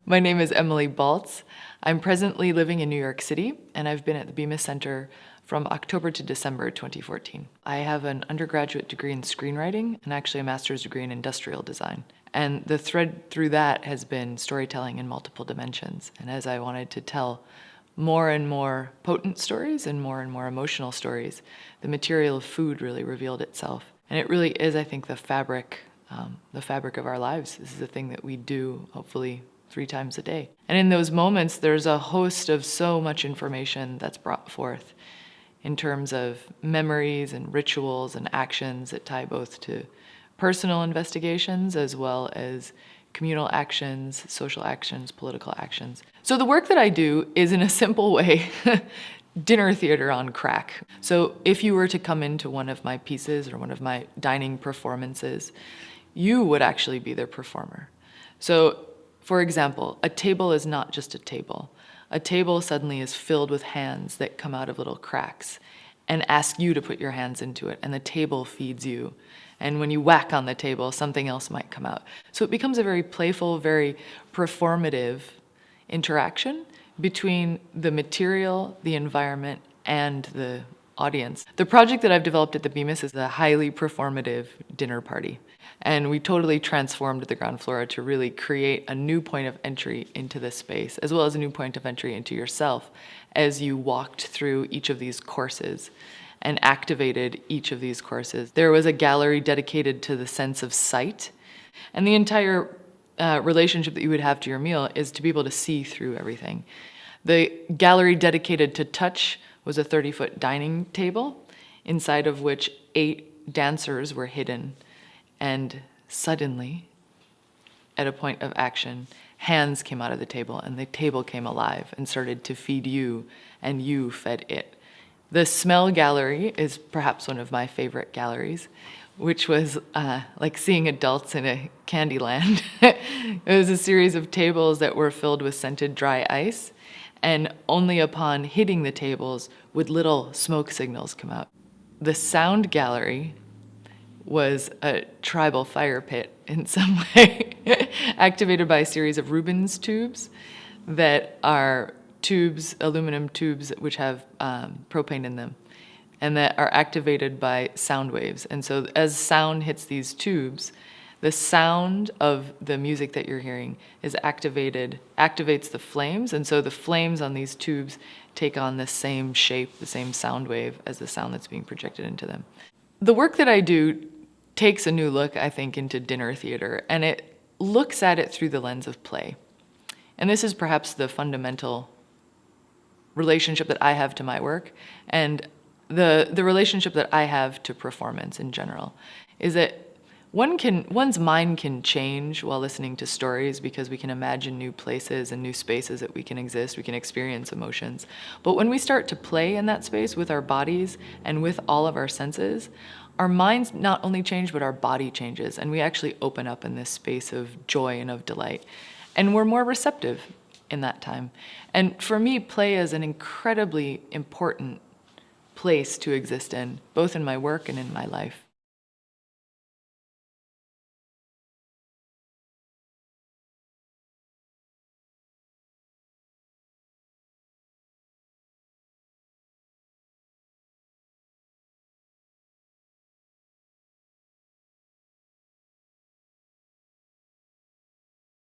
My name is Emilie Baltz. I'm presently living in New York City, and I've been at the Bemis Center from October to December 2014. I have an undergraduate degree in screenwriting and actually a master's degree in industrial design. And the thread through that has been storytelling in multiple dimensions. And as I wanted to tell more and more potent stories and more emotional stories, the material of food really revealed itself. And it really is, I think, the fabric of our lives. This is a thing that we do, hopefully, 3 times a day. And in those moments, there's a host of so much information that's brought forth in terms of memories and rituals and actions that tie both to personal investigations as well as communal actions, social actions, political actions. So the work that I do is, in a simple way, dinner theater on crack. So if you were to come into one of my pieces or one of my dining performances, you would actually be the performer. So, for example, a table is not just a table. A table suddenly is filled with hands that come out of little cracks and ask you to put your hands into it, and the table feeds you. And when you whack on the table, something else might come out. So it becomes a very playful, very performative interaction between the material, the environment, and the audience. The project that I've developed at the Bemis is a highly performative dinner party. And we totally transformed the ground floor to really create a new point of entry into this space, as well as a new point of entry into yourself as you walked through each of these courses and activated each of these courses. There was a gallery dedicated to the sense of sight, and the entire relationship that you would have to your meal is to be able to see through everything. The gallery dedicated to touch was a 30-foot dining table, inside of which 8 dancers were hidden. And suddenly, at a point of action, hands came out of the table, and the table came alive and started to feed you, and you fed it. The smell gallery is perhaps one of my favorite galleries, which was like seeing adults in a candy land. It was a series of tables that were filled with scented dry ice, and only upon hitting the tables would little smoke signals come out. The sound gallery was a tribal fire pit in some way, activated by a series of Rubens tubes that are tubes, aluminum tubes, which have propane in them, and that are activated by sound waves. And so as sound hits these tubes, the sound of the music that you're hearing is activates the flames, and so the flames on these tubes take on the same shape, the same sound wave as the sound that's being projected into them. The work that I do takes a new look, I think, into dinner theater, and it looks at it through the lens of play. And this is perhaps the fundamental relationship that I have to my work, and the relationship that I have to performance in general, is that one's mind can change while listening to stories because we can imagine new places and new spaces that we can exist, we can experience emotions. But when we start to play in that space with our bodies and with all of our senses, our minds not only change, but our body changes, and we actually open up in this space of joy and of delight. And we're more receptive in that time. And for me, play is an incredibly important place to exist in, both in my work and in my life.